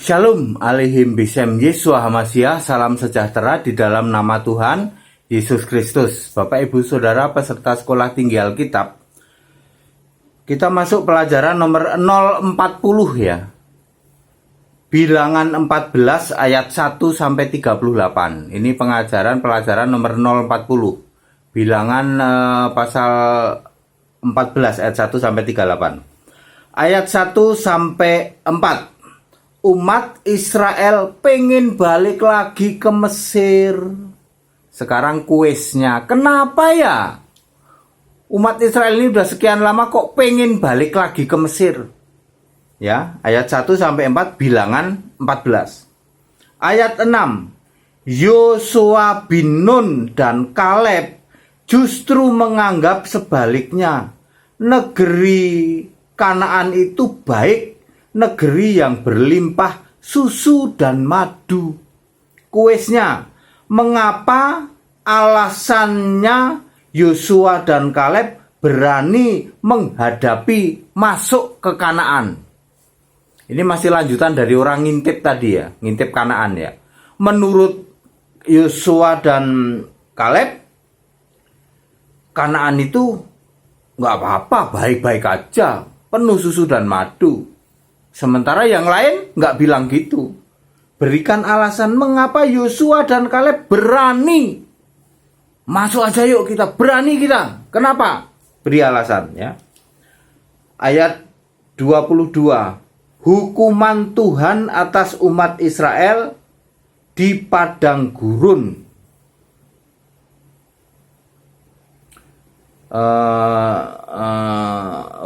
Shalom alaihim bisem Yesua Hamasyah. Salam sejahtera di dalam nama Tuhan Yesus Kristus. Bapak Ibu Saudara peserta sekolah tinggi Alkitab, kita masuk pelajaran nomor 040 ya. Bilangan 14 ayat 1 sampai 38. Ini pelajaran nomor 040. Bilangan pasal 14 ayat 1 sampai 38. Ayat 1 sampai 4. Umat Israel pengen balik lagi ke Mesir. Sekarang kuisnya, kenapa ya? Umat Israel ini udah sekian lama kok pengen balik lagi ke Mesir. Ya, ayat 1 sampai 4 bilangan 14. Ayat 6. Yosua bin Nun dan Kaleb justru menganggap sebaliknya. Negeri Kanaan itu baik, negeri yang berlimpah susu dan madu. Kuisnya, mengapa alasannya Yosua dan Kaleb berani menghadapi masuk ke Kanaan? Ini masih lanjutan dari orang ngintip tadi ya, ngintip Kanaan ya. Menurut Yosua dan Kaleb, Kanaan itu nggak apa-apa, baik-baik aja, penuh susu dan madu. Sementara yang lain nggak bilang gitu. Berikan alasan mengapa Yosua dan Kaleb berani. Masuk aja yuk kita, berani kita. Kenapa? Beri alasan ya. Ayat 22. Hukuman Tuhan atas umat Israel di padang gurun.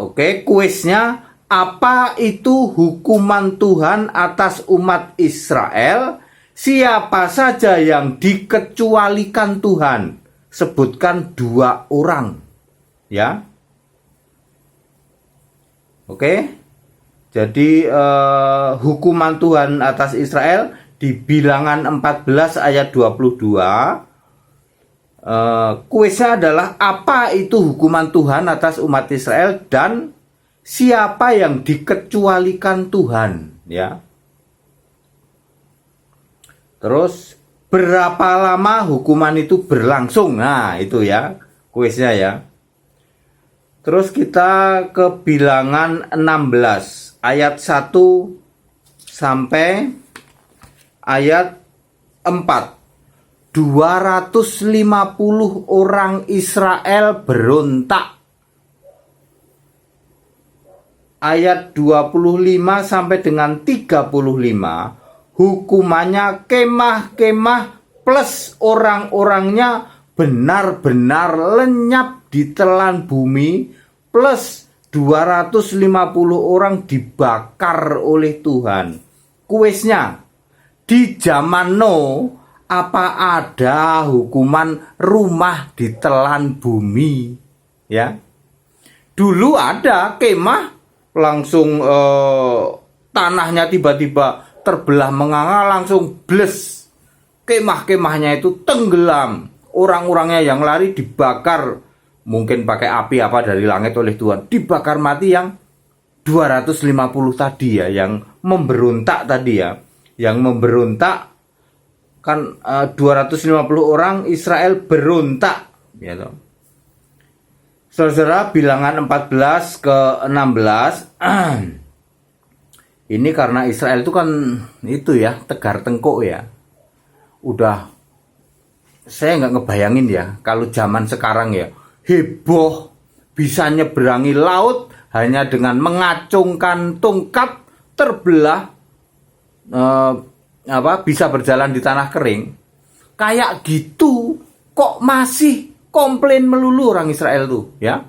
Oke, kuisnya, apa itu hukuman Tuhan atas umat Israel? Siapa saja yang dikecualikan Tuhan? Sebutkan 2 orang. Ya. Oke. Jadi hukuman Tuhan atas Israel di bilangan 14 ayat 22. Kuisnya adalah apa itu hukuman Tuhan atas umat Israel dan siapa yang dikecualikan Tuhan, ya. Terus berapa lama hukuman itu berlangsung? Nah, itu ya kuisnya ya. Terus kita ke bilangan 16 ayat 1 sampai ayat 4. 250 orang Israel berontak. Ayat 25 sampai dengan 35, hukumannya kemah-kemah plus orang-orangnya benar-benar lenyap ditelan bumi, plus 250 orang dibakar oleh Tuhan. Kuisnya, di zaman Nuh, apa ada hukuman rumah ditelan bumi? Ya, dulu ada kemah, langsung tanahnya tiba-tiba terbelah menganga, langsung bles. Kemah-kemahnya itu tenggelam. Orang-orangnya yang lari dibakar, mungkin pakai api apa dari langit oleh Tuhan. Dibakar mati yang 250 tadi ya, yang memberontak tadi ya. Yang memberontak kan 250 orang Israel berontak ya toh. Saudara, bilangan 14 ke 16. Ini karena Israel itu kan itu ya, tegar tengkuk ya. Udah, saya nggak ngebayangin ya kalau zaman sekarang ya, heboh bisa nyeberangi laut hanya dengan mengacungkan tongkat, terbelah, bisa berjalan di tanah kering. Kayak gitu kok masih komplain melulu orang Israel tuh ya.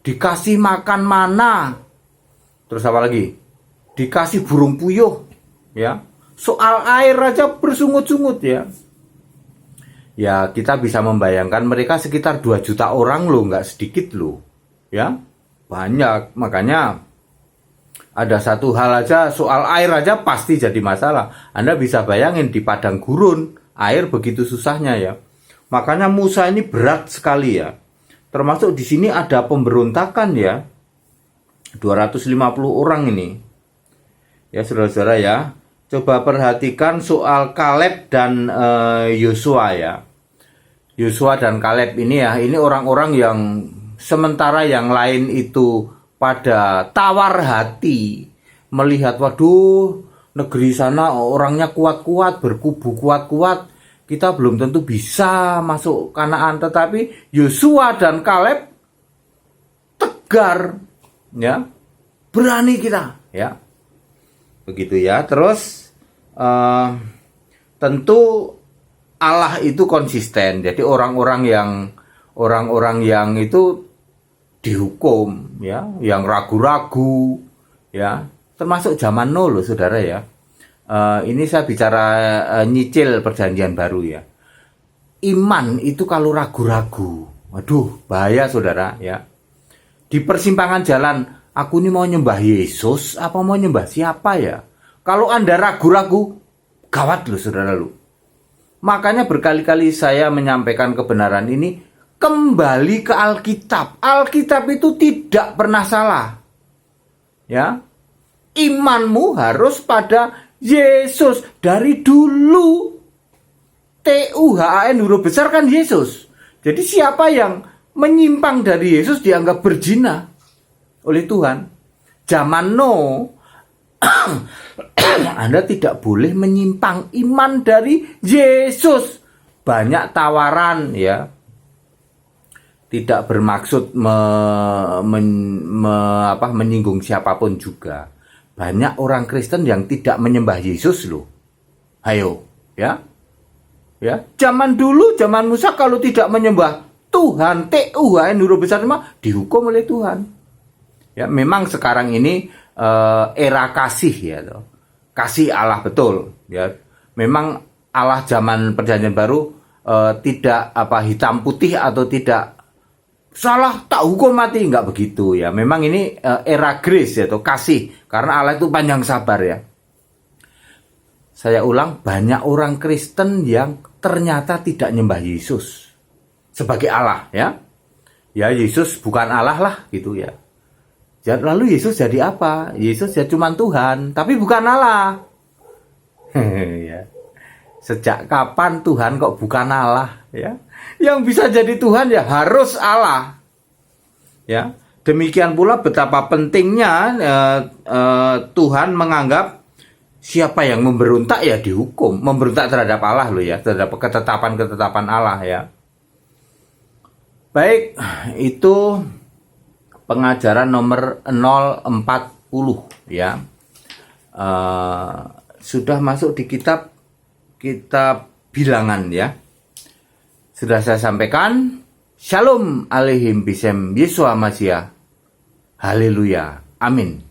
Dikasih makan mana, terus apa lagi, dikasih burung puyuh ya. Soal air aja bersungut-sungut ya. Ya, kita bisa membayangkan mereka sekitar 2 juta orang loh, nggak sedikit loh ya, banyak. Makanya ada satu hal aja, soal air aja pasti jadi masalah. Anda bisa bayangin di padang gurun air begitu susahnya ya. Makanya Musa ini berat sekali ya. Termasuk di sini ada pemberontakan ya. 250 orang ini. Ya saudara-saudara ya. Coba perhatikan soal Kaleb dan Yosua ya. Yosua dan Kaleb ini ya, ini orang-orang yang sementara yang lain itu pada tawar hati melihat, waduh, negeri sana orangnya kuat-kuat, berkubu kuat-kuat, kita belum tentu bisa masuk Kanaan. Tetapi Yosua dan Kaleb tegar, ya, berani kita, ya, begitu ya. Terus tentu Allah itu konsisten. Jadi orang-orang yang itu dihukum, ya, yang ragu-ragu, ya, termasuk zaman Nuh loh, saudara ya. Ini saya bicara nyicil perjanjian baru ya. Iman itu kalau ragu-ragu, waduh, bahaya saudara ya. Di persimpangan jalan, aku ini mau nyembah Yesus apa mau nyembah siapa ya? Kalau Anda ragu-ragu, gawat loh saudara lu. Makanya berkali-kali saya menyampaikan kebenaran ini, kembali ke Alkitab. Alkitab itu tidak pernah salah. Ya. Imanmu harus pada Yesus. Dari dulu TUHAN huruf besar kan Yesus. Jadi siapa yang menyimpang dari Yesus dianggap berzina oleh Tuhan. Zaman Nuh, Anda tidak boleh menyimpang iman dari Yesus. Banyak tawaran ya. Tidak bermaksud menyinggung siapapun juga. Banyak orang Kristen yang tidak menyembah Yesus loh. Ayo, ya. Ya, zaman dulu, zaman Musa kalau tidak menyembah Tuhan, TUHAN huruf besar mah dihukum oleh Tuhan. Ya, memang sekarang ini era kasih ya, kasih Allah betul. Ya, memang Allah zaman perjanjian baru tidak hitam putih atau tidak salah tak hukum mati, nggak begitu ya. Memang ini era grace ya, atau kasih, karena Allah itu panjang sabar ya. Saya ulang, banyak orang Kristen yang ternyata tidak nyembah Yesus sebagai Allah ya. Ya Yesus bukan Allah lah gitu ya. Lalu Yesus jadi apa? Yesus ya cuma Tuhan, tapi bukan Allah. Ya. Sejak kapan Tuhan kok bukan Allah ya? Yang bisa jadi Tuhan ya harus Allah. Ya. Demikian pula betapa pentingnya Tuhan menganggap siapa yang memberontak ya dihukum. Memberontak terhadap Allah loh ya, terhadap ketetapan-ketetapan Allah ya. Baik, itu pengajaran nomor 040 ya. Sudah masuk di kitab bilangan ya. Sudah saya sampaikan. Shalom aleihim bisem Yesua Mashiach. Haleluya. Amin.